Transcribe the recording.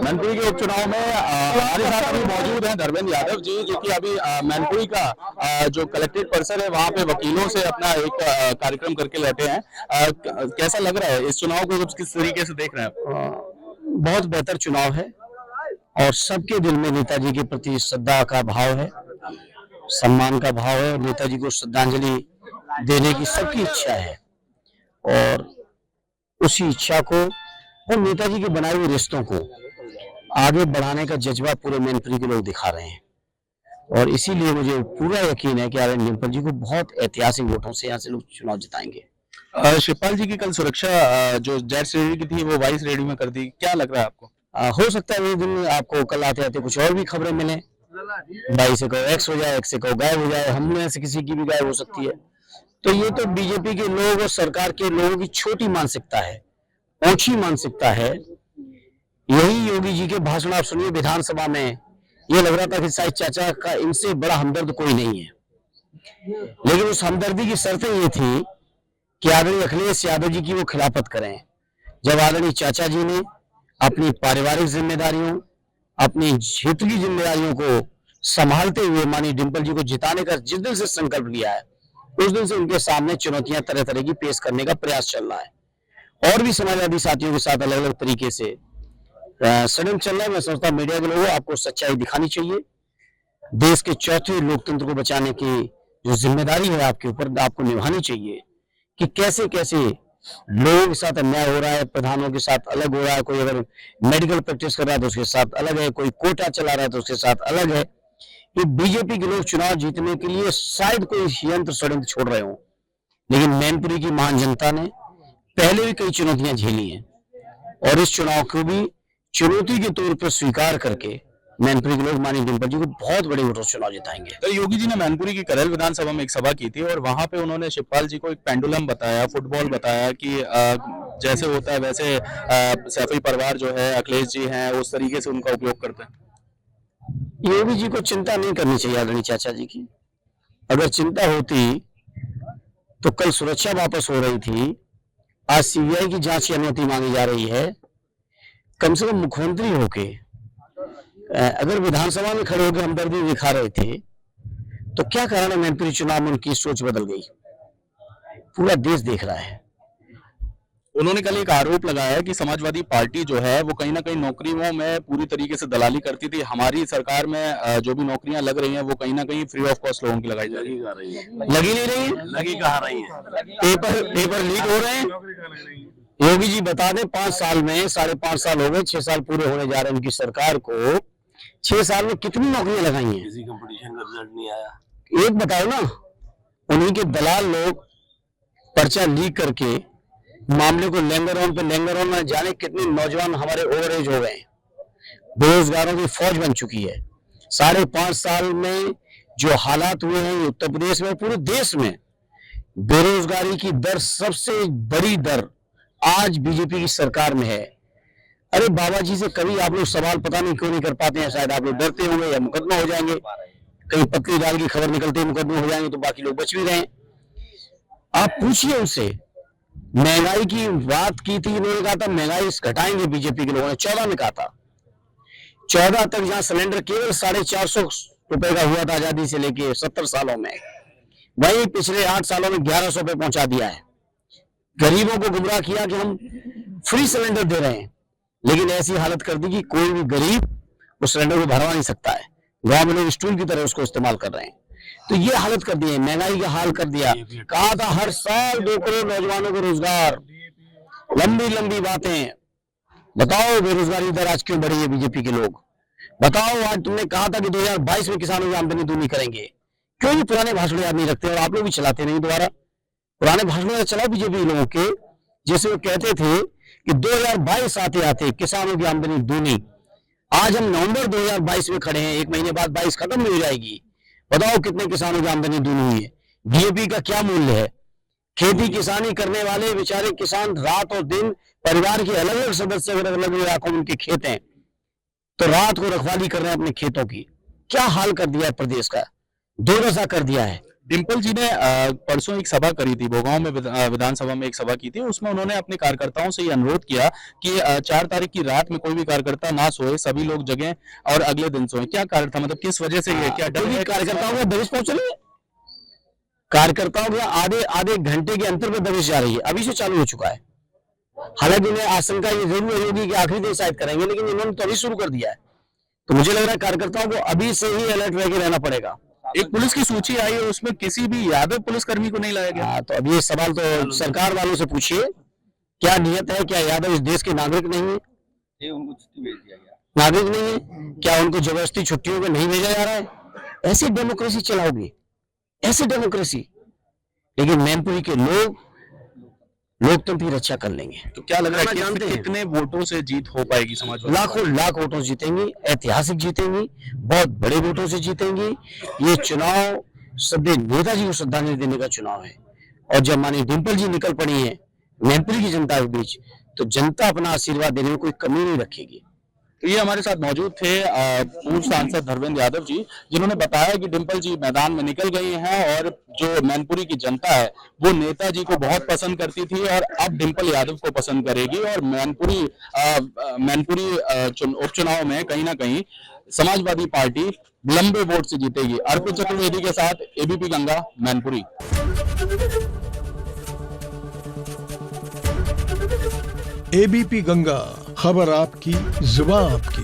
मैनपुरी के उपचुनाव में हमारे साथ अभी मौजूद हैं धर्मेंद्र यादव जी, जो कि अभी मैनपुरी का जो कलेक्टेड परिसर है वहां पे वकीलों से अपना एक कार्यक्रम करके लौटे हैं। कैसा लग रहा है इस चुनाव को, किस तरीके से देख रहे हैं आप? बहुत बेहतर चुनाव है और सबके दिल में नेताजी के प्रति श्रद्धा का भाव है, सम्मान का भाव है। नेताजी को श्रद्धांजलि देने की सबकी इच्छा है और उसी इच्छा को और नेताजी के बनाए हुए रिश्तों को आगे बढ़ाने का जज्बा पूरे मैनपुरी के लोग दिखा रहे हैं और इसीलिए मुझे पूरा यकीन है कि आर्यन डिम्पल जी को बहुत ऐतिहासिक वोटों से यहाँ से लोग चुनाव जिताएंगे। शिवपाल जी की कल सुरक्षा जो जेड श्रेणी की थी वो वाई श्रेणी में कर दी, क्या लग रहा है आपको? हो सकता है एक दिन आपको कल आते आते कुछ और भी खबरें मिले, वाई से कहो एक्स हो जाए, एक्स से कहो गायब हो जाए, हम में से किसी की भी गायब हो सकती है। तो ये तो बीजेपी के लोग और सरकार के लोगों की छोटी मानसिकता है, ओछी मानसिकता है। यही योगी जी के भाषण आप सुनिए विधानसभा में, ये लग रहा था कि शायद चाचा का इनसे बड़ा हमदर्द कोई नहीं है, लेकिन उस हमदर्दी की शर्तें ये थी कि आदरणीय अखिलेश यादव जी की वो खिलाफत करें। जब आदरणीय चाचा जी ने अपनी पारिवारिक जिम्मेदारियों, अपनी क्षेत्र की जिम्मेदारियों को संभालते हुए माननीय डिम्पल जी को जिताने का जिस दिन से संकल्प लिया है, उस दिन से उनके सामने चुनौतियां तरह तरह की पेश करने का प्रयास चल रहा है और भी समाजवादी साथियों के साथ अलग अलग तरीके से षड्यंत्र चल रहा है। मैं समझता हूँ मीडिया के लोगों आपको सच्चाई दिखानी चाहिए। देश के चौथे लोकतंत्र को बचाने की जो जिम्मेदारी है आपके ऊपर, आपको निभानी चाहिए कि कैसे कैसे लोगों के साथ अन्याय हो रहा है, प्रधानों के साथ अलग हो रहा है। कोई अगर मेडिकल प्रैक्टिस कर रहा है तो उसके साथ अलग है, कोई कोटा चला रहा है तो उसके साथ अलग है। ये बीजेपी के लोग चुनाव जीतने के लिए शायद कोई यंत्र षड्यंत्र छोड़ रहे हो, लेकिन मैनपुरी की महान जनता ने पहले भी कई चुनौतियां झेली हैं और इस चुनाव को भी चुनौती के तौर पर स्वीकार करके मैनपुरी के लोग माननीय डिम्पल जी को बहुत बड़े वोटों से चुनाव जिताएंगे। तो योगी जी ने मैनपुरी की करेल विधानसभा में एक सभा की थी और वहां पे उन्होंने शिवपाल जी को एक पेंडुलम बताया, फुटबॉल बताया कि जैसे होता है वैसे सैफी परिवार जो है, अखिलेश जी हैं, उस तरीके से उनका उपयोग करते हैं। योगी जी को चिंता नहीं करनी चाहिए आदरणीय चाचा जी की। अगर चिंता होती तो कल सुरक्षा वापस हो रही थी, आज सीबीआई की जांच की अनुमति मांगी जा रही है। कम से कम मुख्यमंत्री होके अगर विधानसभा में खड़े होकर हमदर्दी दिखा रहे थे तो क्या कारण है मैनपुरी चुनाव में उनकी सोच बदल गई? पूरा देश देख रहा है। उन्होंने कल एक आरोप लगाया कि समाजवादी पार्टी जो है वो कहीं ना कहीं नौकरियों में पूरी तरीके से दलाली करती थी। हमारी सरकार में जो भी नौकरियां लग रही हैं वो कहीं ना कहीं फ्री ऑफ कॉस्ट लोगों की लगाई जा रही है। लगी नहीं रही है, लगी कहाँ रही है, पेपर लीक हो रहे हैं। योगी जी बता दें 5 साल में 5.5 साल हो गए, 6 साल पूरे होने जा रहे हैं उनकी सरकार को। 6 साल में कितनी नौकरियां लगाई हैं? किसी कंपटीशन का रिजल्ट नहीं आया। एक बताओ ना, उन्हीं के दलाल लोग पर्चा लीक करके मामले को लेंगर ऑन में जाने कितने नौजवान हमारे ओवर एज हो गए, बेरोजगारों की फौज बन चुकी है। 5.5 साल में जो हालात हुए हैं उत्तर प्रदेश में, पूरे देश में बेरोजगारी की दर सबसे बड़ी दर आज बीजेपी की सरकार में है। अरे बाबा जी से कभी आप लोग सवाल पता नहीं क्यों नहीं कर पाते हैं, शायद आप लोग डरते होंगे या मुकदमा हो जाएंगे, कहीं पतली दाल की खबर निकलते ही मुकदमे हो जाएंगे तो बाकी लोग बच भी रहे। आप पूछिए उनसे, महंगाई की बात की थी, इन्होंने कहा था महंगाई घटाएंगे, बीजेपी के लोगों ने 14 में कहा था। 14 तक जहां सिलेंडर केवल 450 रुपए का हुआ था आजादी से लेके 70 सालों में, वही पिछले 8 सालों में 1100 पे पहुंचा दिया है। गरीबों को गुमराह किया कि हम फ्री सिलेंडर दे रहे हैं, लेकिन ऐसी हालत कर दी कि कोई भी गरीब उस सिलेंडर को भरवा नहीं सकता है। गांव में लोग स्टूल की तरह उसको इस्तेमाल कर रहे हैं। तो ये हालत कर दी है, महंगाई का हाल कर दिया। कहा था हर साल 2 करोड़ नौजवानों को रोजगार, लंबी लंबी बातें। बताओ बेरोजगारी दर आज क्यों बढ़ी है बीजेपी के लोग? बताओ आज तुमने कहा था कि 2022 में किसानों की आमदनी दूनी करेंगे, क्यों पुराने भाषण याद नहीं रखते और आप लोग भी चलाते नहीं दोबारा? पुराने भाषणों चला बीजेपी लोगों के, जैसे वो कहते थे कि 2022 आते आते किसानों की आमदनी दूनी। आज हम नवंबर 2022 में खड़े हैं, 1 महीने बाद 22 खत्म नहीं हो जाएगी। बताओ कितने किसानों की आमदनी दूनी हुई है? डीएपी का क्या मूल्य है? खेती किसानी करने वाले बेचारे किसान रात और दिन, परिवार के अलग अलग सदस्य अलग अलग इलाकों में उनके खेत हैं, तो रात को रखवाली कर रहे हैं अपने खेतों की। क्या हाल कर दिया है प्रदेश का, दुर्दशा कर दिया है। डिम्पल जी ने परसों एक सभा करी थी भोगांव में, विधानसभा में एक सभा की थी। उसमें उन्होंने अपने कार्यकर्ताओं से ये अनुरोध किया कि 4 तारीख की रात में कोई भी कार्यकर्ता ना सोए, सभी लोग जगें और अगले दिन सोए। क्या कारण था, मतलब किस वजह से ये, क्या डर है? कार्यकर्ताओं को दबिश पहुंच रही है, कार्यकर्ताओं के आधे आधे घंटे के अंतर में दबिश जा रही है, अभी से चालू हो चुका है। हालांकि उन्हें आशंका ये जरूर रही होगी कि आखिरी दिन शायद करेंगे, लेकिन इन्होंने तो अभी शुरू कर दिया है। तो मुझे लग रहा है कार्यकर्ताओं को अभी से ही अलर्ट रह के रहना पड़ेगा। एक पुलिस की सूची आई है, उसमें किसी भी यादव पुलिसकर्मी को नहीं लाया गया। तो अब ये सवाल तो सरकार वालों से पूछिए, क्या नियत है? क्या यादव इस देश के नागरिक नहीं है? ये उनको छुट्टी भेज दिया गया। नागरिक नहीं है क्या? उनको जबरदस्ती छुट्टियों में नहीं भेजा जा रहा है? ऐसी डेमोक्रेसी चलाओगे, ऐसी डेमोक्रेसी? लेकिन मैनपुरी के लोग लोकतंत्र की रक्षा कर लेंगे। तो क्या लग रहा है जानते कि हैं कितने वोटों से जीत हो पाएगी समाजवादी? लाखों लाख वोटों से जीतेंगी, ऐतिहासिक जीतेंगी, बहुत बड़े वोटों से जीतेंगी। ये चुनाव सदैव नेताजी को श्रद्धांजलि देने का चुनाव है। और जब माननीय डिम्पल जी निकल पड़ी है मैनपुरी की जनता के बीच, तो जनता अपना आशीर्वाद देने में कोई कमी नहीं रखेगी। तो ये हमारे साथ मौजूद थे पूर्व सांसद धर्मेंद्र यादव जी, जिन्होंने बताया कि डिम्पल जी मैदान में निकल गई हैं और जो मैनपुरी की जनता है वो नेताजी को बहुत पसंद करती थी और अब डिम्पल यादव को पसंद करेगी और मैनपुरी उपचुनाव में कहीं ना कहीं समाजवादी पार्टी लंबे वोट से जीतेगी। अर्पित चतुर्वेदी के साथ एबीपी गंगा, मैनपुरी। एबीपी गंगा, खबर आपकी, जुबान आपकी।